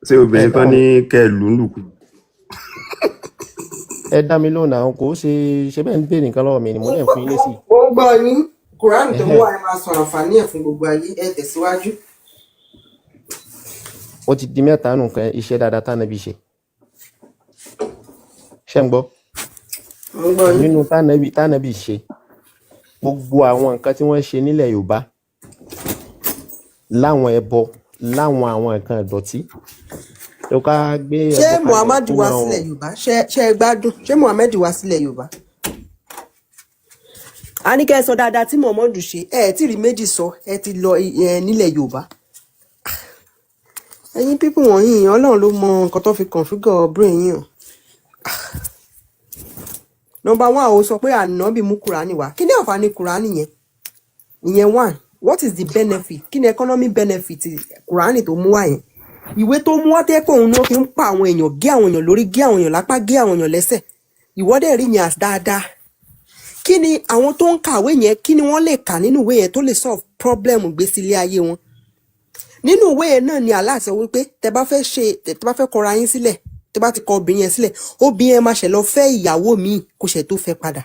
ṣé obìnrin tán ní kẹ́ ẹ lù ú lùkù. ẹ dá mi lóhùn àwọn kò ṣe bẹ́ẹ̀ ń béèrè nǹkan lọ́wọ́ mi ni mo lè fún yín lésì. ó gbọ́ yín kùránì tó mú wa ẹ máa sọ̀rọ̀ àǹfààní ẹ̀ fún gbogbo ayé ẹ tẹ̀síwájú. ó ti di mẹ́ta nù kan iṣẹ́ dáadáa tànábì ṣe ṣé ń gbọ́ nínú tànábì ṣe gbogbo àwọn nǹkan tí wọ́n ṣe nílẹ̀ Yorùbá láwọn ẹbọ láwọn àwọn nǹkan ìdọ̀tí tó ká gbé ṣé ẹbọ kalẹ̀ Muhammad fún wá àwọn sílẹ̀ Yorùbá ṣé ẹ gbádùn ṣé Muhammad wá sílẹ̀ Yorùbá a ní kẹ́ ẹ sọ dáadáa tí Muhammad ṣe ẹ tí rí méjì sọ ẹ ti lọ nílẹ̀ Yorùbá ẹ̀yin pípù wọ̀nyí Ọlọ́run ló mọ nǹkan tó fi configure brain yín o. Number 1 ó sọ pé Ànábì mú Kùránì wá kí ni àǹfààní Kùránì yẹn ìyẹn 1 what is the benefit kí ni economic benefit Kùránì tó mú wá yẹn ìwé tó mú wá tẹ́ pé òun ló fi ń pa àwọn èèyàn gé àwọn èèyàn lórí gé àwọn èèyàn lápá gé àwọn èèyàn lẹ́sẹ̀ ìwọ́dẹ̀ rí yẹn dáadáa kí ni àwọn tó ń kàwé yẹn kí ni wọ́n lè kà nínú ìwé yẹn tó lè solve problem gbèsè ilé ayé wọn nínú ìwé yẹn náà ni Allah sọ wípé tẹ́ bá fẹ́ kọra yín sílẹ̀ tẹ́ bá ti kọ obìnrin yẹn sílẹ̀ obìnrin yẹn máa ṣe lọ fẹ́ ìyàwó míì kó ṣe tó fẹ́ padà